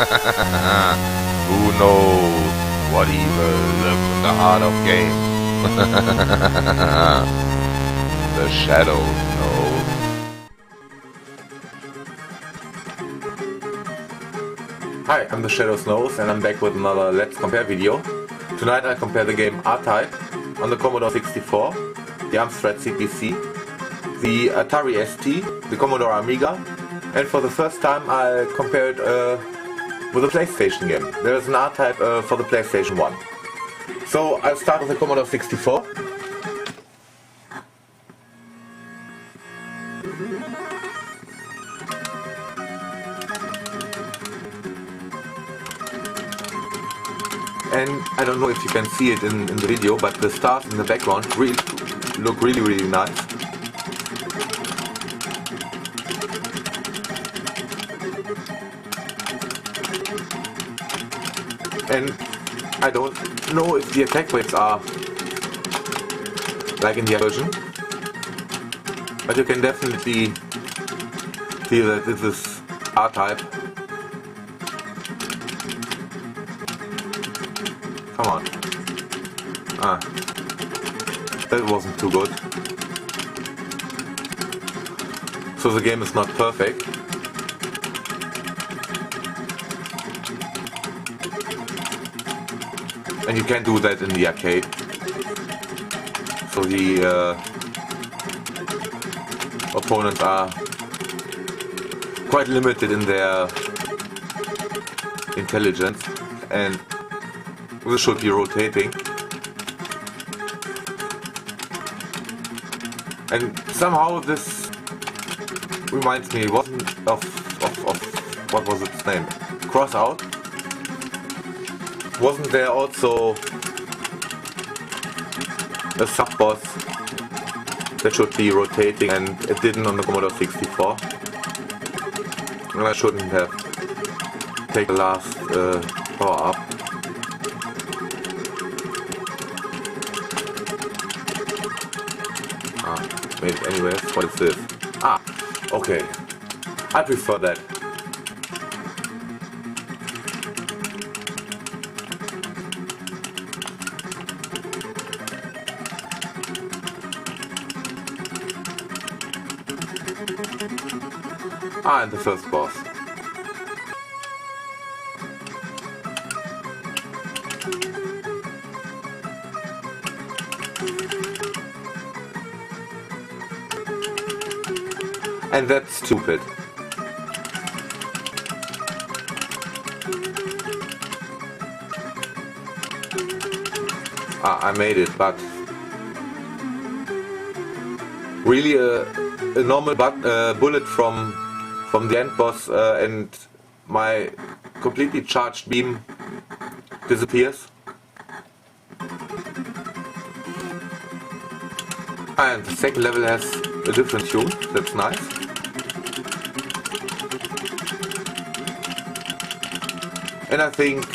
Who knows what evil lurks in the heart of games? The shadows knows. Hi, I'm the Shadows Knows and I'm back with another Let's Compare video. Tonight I compare the game R-Type on the Commodore 64, the Amstrad CPC, the Atari ST, the Commodore Amiga, and for the first time I'll compare it with a PlayStation game. There is an R-Type for the PlayStation 1. So I'll start with the Commodore 64. And I don't know if you can see it in the video, but the stars in the background look really nice. And I don't know if the attack rates are like in the version, but you can definitely see that this is R-Type. Come on. That wasn't too good. So the game is not perfect. And you can't do that in the arcade. So the opponents are quite limited in their intelligence, and this should be rotating. And somehow this reminds me of what was its name? Crossout. Wasn't there also a sub-boss that should be rotating, and it didn't on the Commodore 64? And I shouldn't have taken the last power up. Wait, anyways, what is this? Okay. I prefer that. And the first boss. And that's stupid. I made it, but really a normal bullet from the end boss and my completely charged beam disappears. And the second level has a different tune, that's nice. And I think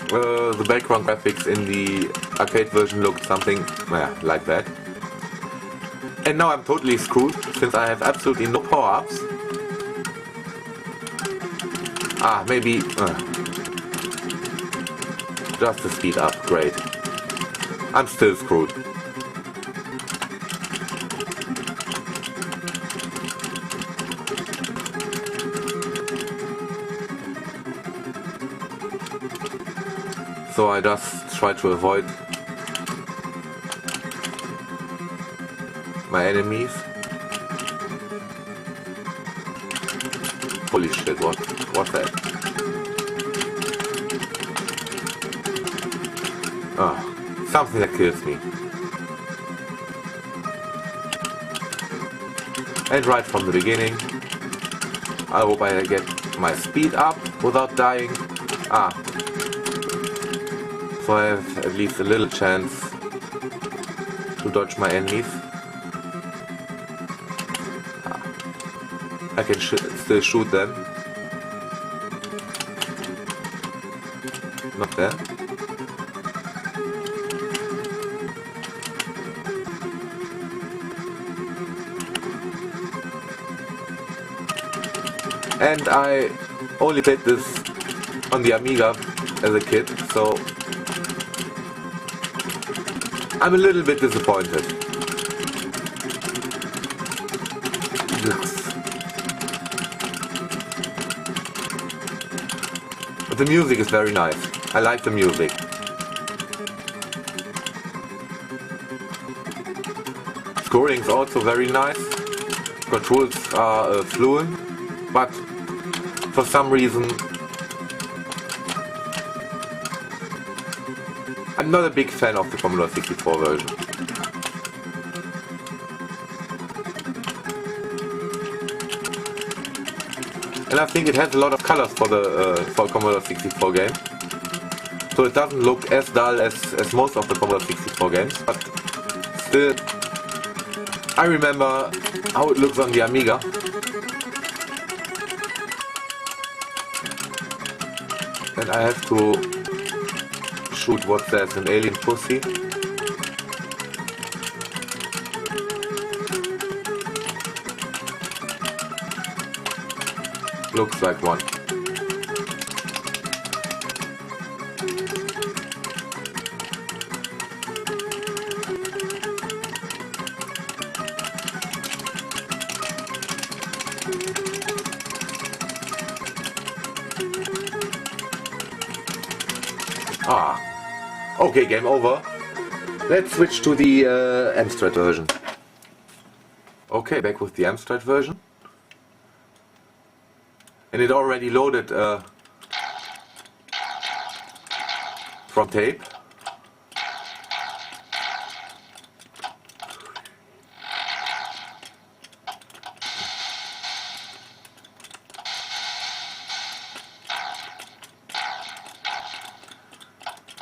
the background graphics in the arcade version looked something like that. And now I'm totally screwed, since I have absolutely no power-ups. Maybe just a speed up, great. I'm still screwed. So I just try to avoid my enemies. Holy shit, what's that? Something that kills me. And right from the beginning, I hope I get my speed up without dying. So I have at least a little chance to dodge my enemies. I can still shoot them. Not there. And I only played this on the Amiga as a kid, so I'm a little bit disappointed. But the music is very nice. I like the music. Scoring is also very nice. Controls are fluent, but for some reason I'm not a big fan of the Commodore 64 version. And I think it has a lot of colors for the for Commodore 64 game. So it doesn't look as dull as most of the Commodore 64 games, but still I remember how it looks on the Amiga. And I have to shoot what says an alien pussy. Looks like one. Okay, game over. Let's switch to the Amstrad version. Okay, back with the Amstrad version. And it already loaded from tape.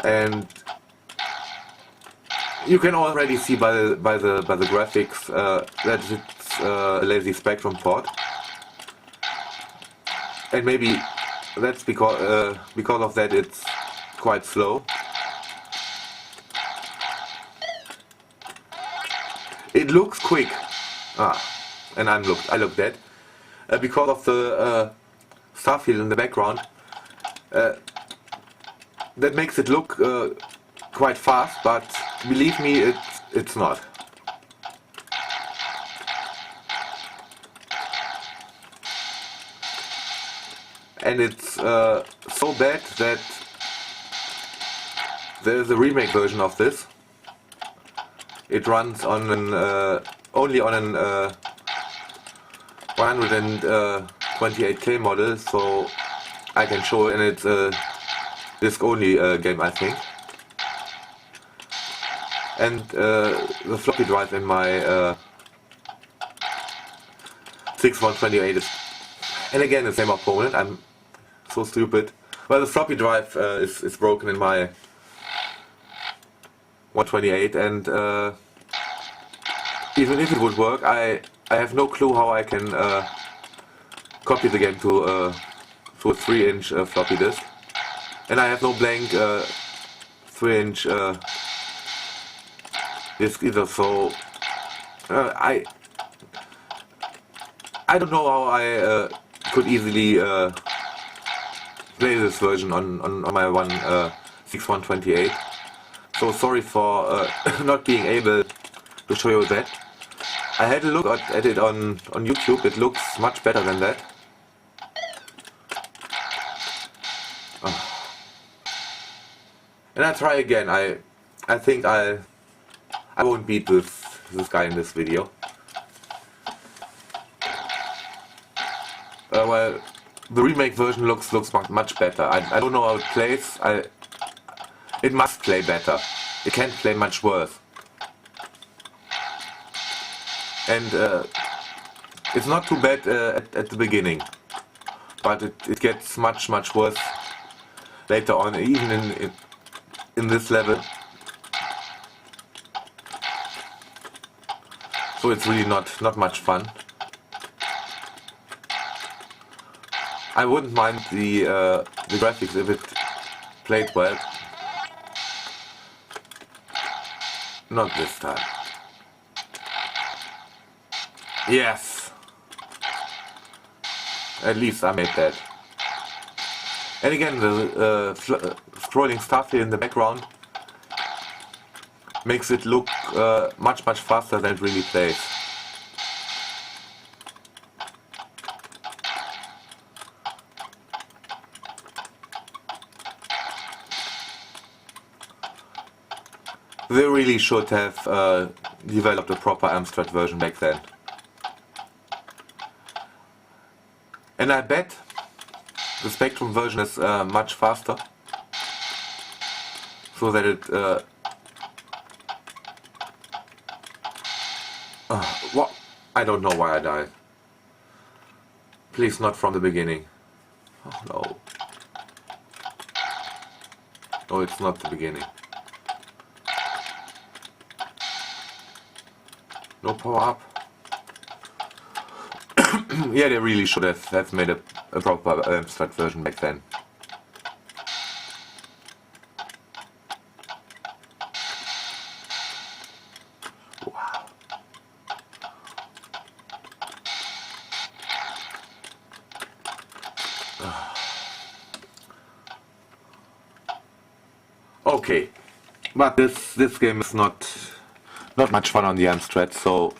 And you can already see by the graphics that it's a lazy Spectrum port, and maybe that's because of that it's quite slow. It looks quick, and I looked at because of the star field in the background. That makes it look quite fast, but believe me, it's not. And it's so bad that there is a remake version of this. It runs on an only on an 128K model, so I can show it, and it's a disc only game, I think. And the floppy drive in my 6128 is, and again the same opponent. I'm so stupid. Well, the floppy drive is broken in my 128, and even if it would work, I have no clue how I can copy the game to a 3-inch floppy disk. And I have no blank 3-inch disk either, so I don't know how I could easily play this version on my 6128. So sorry for not being able to show you that. I had a look at it on YouTube. It looks much better than that. And I try again. I think I won't beat this guy in this video. Well, the remake version looks much better. I don't know how it plays. It must play better. It can't play much worse. And it's not too bad at the beginning, but it gets much worse later on, even in this level. So it's really not much fun. I wouldn't mind the graphics if it played well. Not this time. Yes! At least I made that. And again, the scrolling stuff here in the background makes it look much faster than it really plays. They really should have developed a proper Amstrad version back then. And I bet the Spectrum version is much faster, so that it what? I don't know why I died. Please not from the beginning. Oh no. No, it's not the beginning. No power up. Yeah, they really should have made a proper Amstrad version back then. Wow. Okay, but this game is not much fun on the Amstrad, so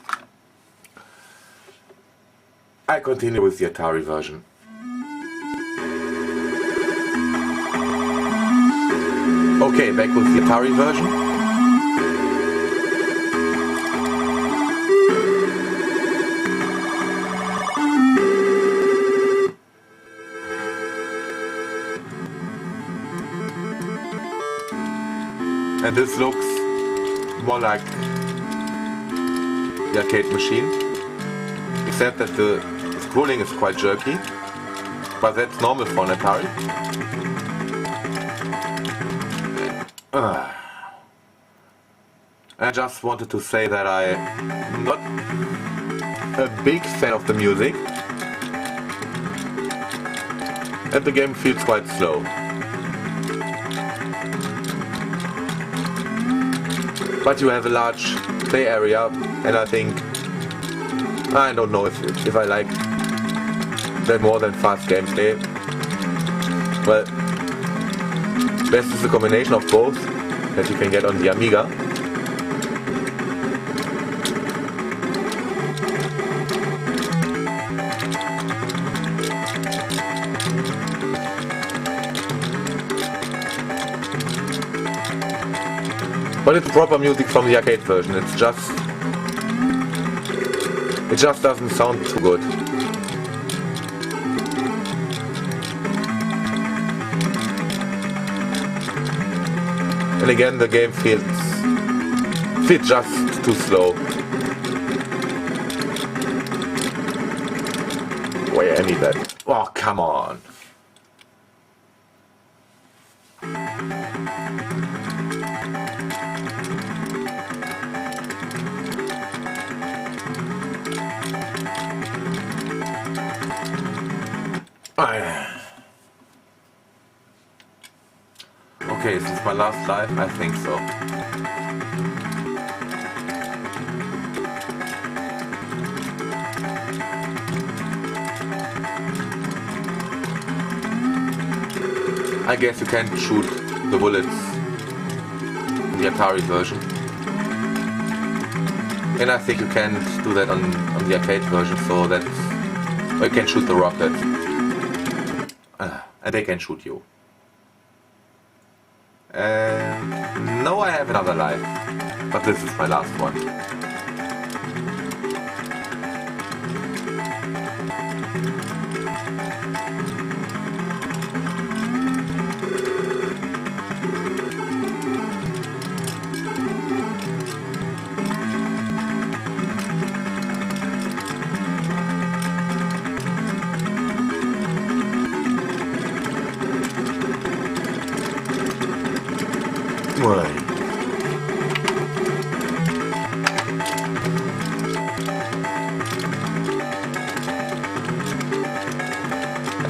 I continue with the Atari version. Okay, back with the Atari version. And this looks more like the arcade machine, except that the scrolling is quite jerky, but that's normal for an Atari. I just wanted to say that I'm not a big fan of the music, and the game feels quite slow. But you have a large play area, and I think, I don't know if I like that more than fast gameplay. Well, best is the combination of both that you can get on the Amiga. But it's proper music from the arcade version. It just doesn't sound too good. And again, the game feels just too slow. Wait, I need that. Oh, come on. Okay, is this my last life? I think so. I guess you can't shoot the bullets in the Atari version. And I think you can't do that on the arcade version, so that you can shoot the rocket. And they can shoot you. And no, I have another life, but this is my last one.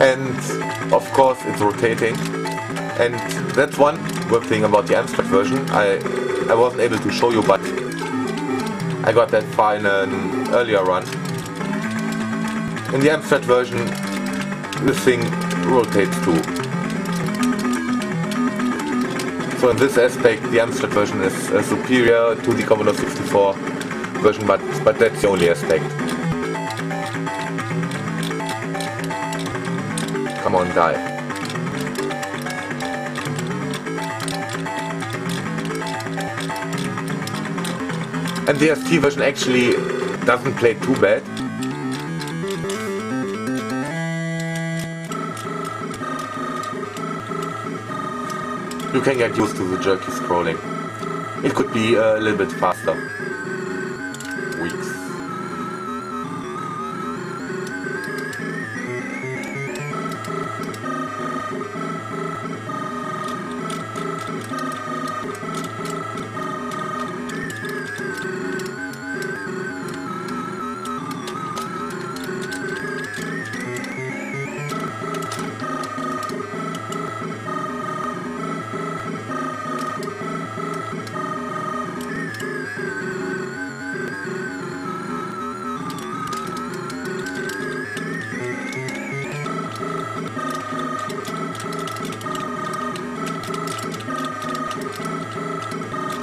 And of course it's rotating, and that's one good thing about the Amstrad version. I wasn't able to show you, but I got that far in an earlier run. In the Amstrad version, this thing rotates too. So in this aspect, the unstretched version is superior to the Commodore 64 version, but that's the only aspect. Come on, die. And the ST version actually doesn't play too bad. You can get used to the jerky scrolling. It could be a little bit faster. Weeks.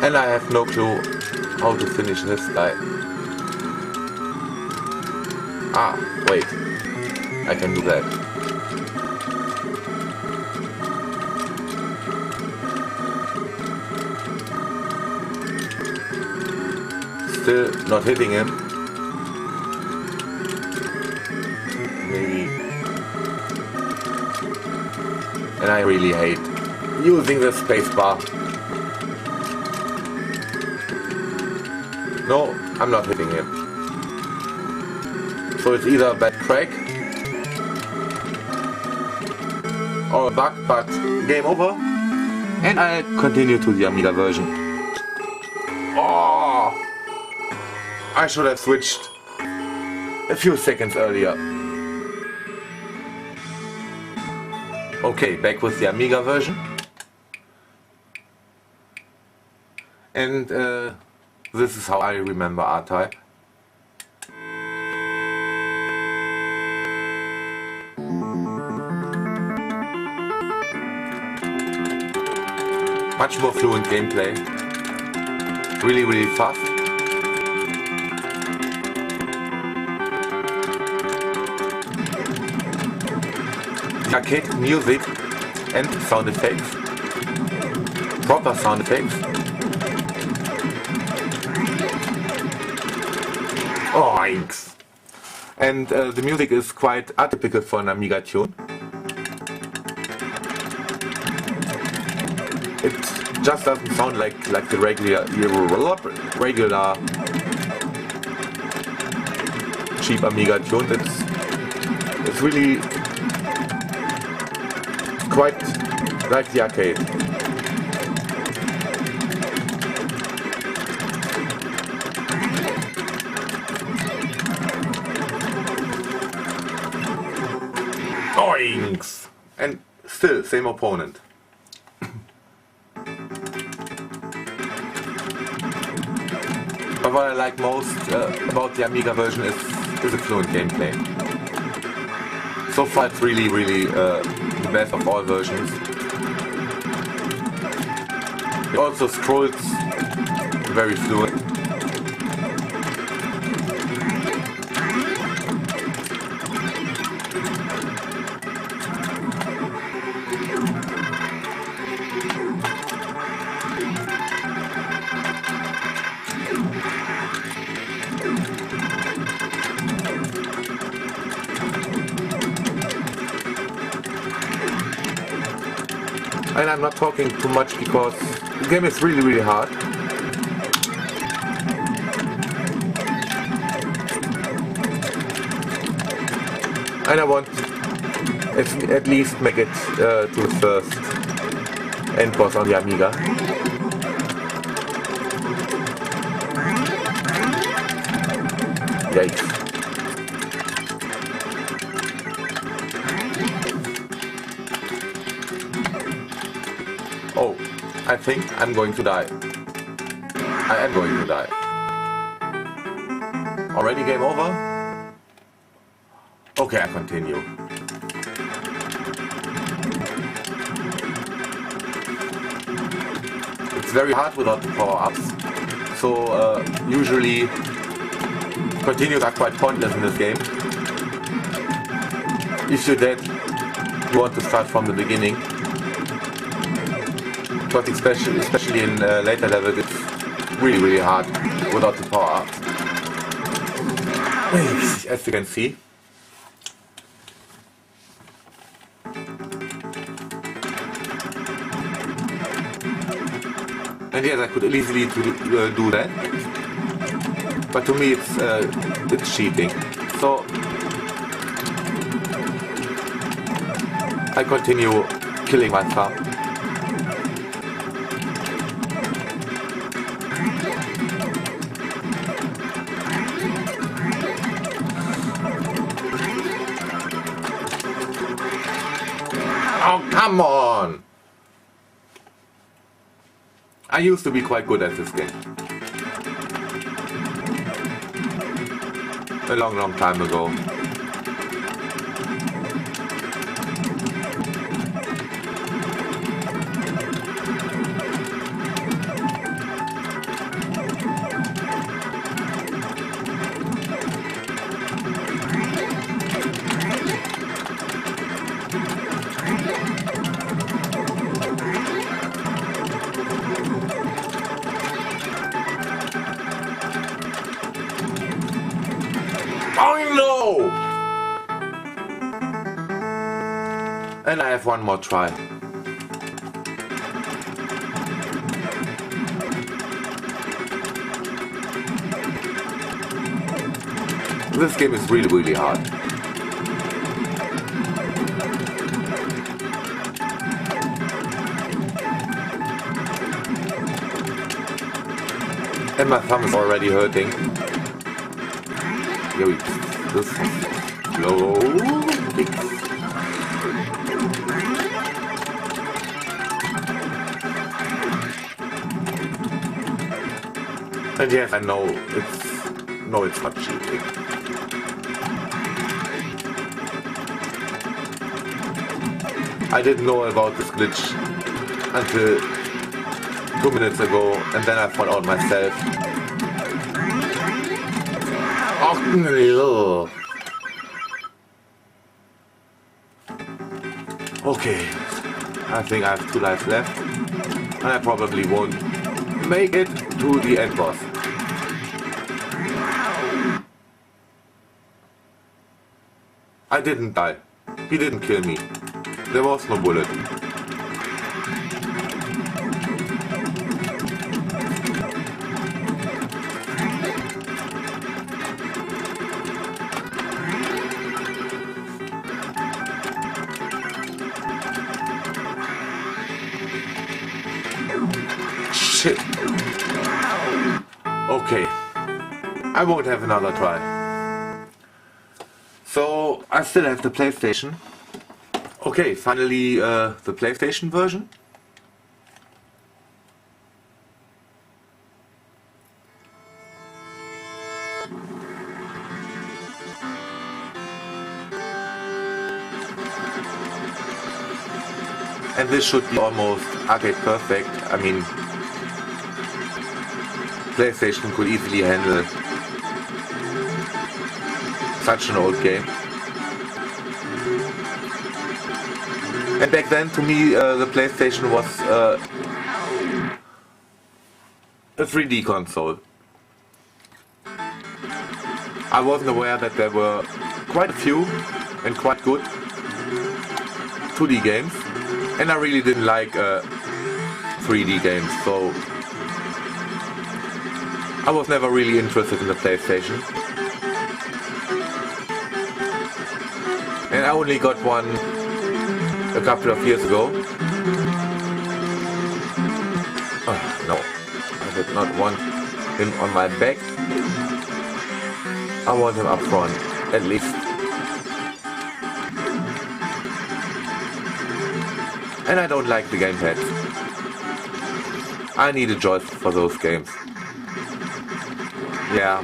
And I have no clue how to finish this guy. Ah, wait. I can do that. Still not hitting him. Maybe. And I really hate using the spacebar. No, I'm not hitting him. So it's either a bad crack or a bug, but game over. And I'll continue to the Amiga version. Oh! I should have switched a few seconds earlier. Okay, back with the Amiga version. And this is how I remember R-Type. Much more fluent gameplay. Really, really fast. Arcade music and sound effects. Proper sound effects. Oinks! And the music is quite atypical for an Amiga tune. It just doesn't sound like the regular cheap Amiga tune. It's really quite like the arcade. Oinks! And still, same opponent. But what I like most about the Amiga version is the fluent gameplay. So far it's really, really the best of all versions. It also scrolls very fluent. And I'm not talking too much because the game is really, really hard. And I want to at least make it to the first end boss on the Amiga. Yikes. Oh, I think I'm going to die. I am going to die. Already game over? Okay, I continue. It's very hard without the power-ups, so usually continues are quite pointless in this game. If you're dead, you want to start from the beginning. But especially in later levels, it's really hard without the power-ups. As you can see. And yes, I could easily do that, but to me it's cheating. So I continue killing my thumb. Oh, come on! I used to be quite good at this game. A long time ago. Oh no! And I have one more try. This game is really hard. And my thumb is already hurting. Yo, this slow. And yes, I know it's not cheating. I didn't know about this glitch until 2 minutes ago, and then I found out myself. Oh no! Okay, I think I have 2 lives left, and I probably won't make it to the end boss. I didn't die. He didn't kill me. There was no bullet. Shit. Okay. I won't have another try. So, I still have the PlayStation. Okay, finally the PlayStation version. And this should be almost arcade perfect. I mean, PlayStation could easily handle such an old game. And back then, to me, the PlayStation was a 3D console. I wasn't aware that there were quite a few and quite good 2D games, and I really didn't like 3D games, so I was never really interested in the PlayStation. And I only got one a couple of years ago. Oh, no, I did not want him on my back. I want him up front, at least. And I don't like the gamepad. I need a joystick for those games. Yeah,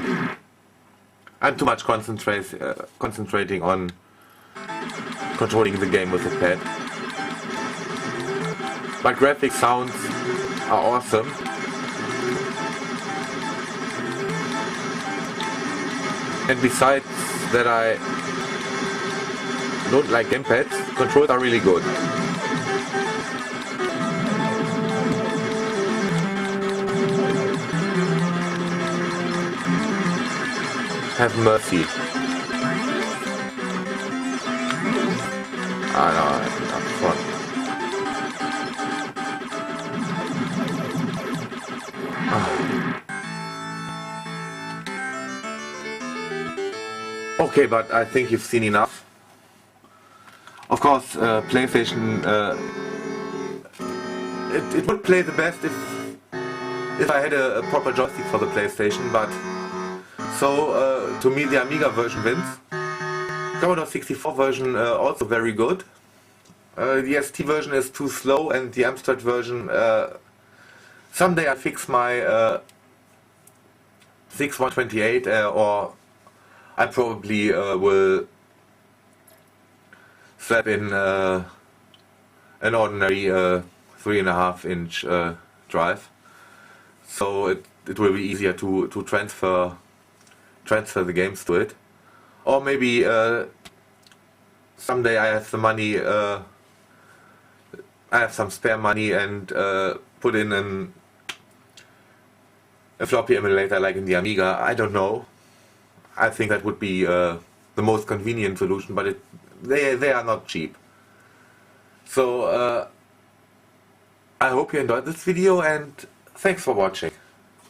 I'm too much concentrating on controlling the game with a pad. But graphics, sounds, are awesome. And besides that, I don't like gamepads. Controls are really good. Have mercy. Ah no, that's enough fun. Okay, but I think you've seen enough. Of course, PlayStation, it would play the best if I had a proper joystick for the PlayStation, but so to me the Amiga version wins. Commodore 64 version also very good. The ST version is too slow, and the Amstrad version, someday I fix my 6128 or I probably will slap in an ordinary 3.5-inch drive, so it will be easier to transfer the games to it. Or maybe someday I have the money, I have some spare money, and put in a floppy emulator like in the Amiga. I don't know. I think that would be the most convenient solution, but they are not cheap. So I hope you enjoyed this video, and thanks for watching.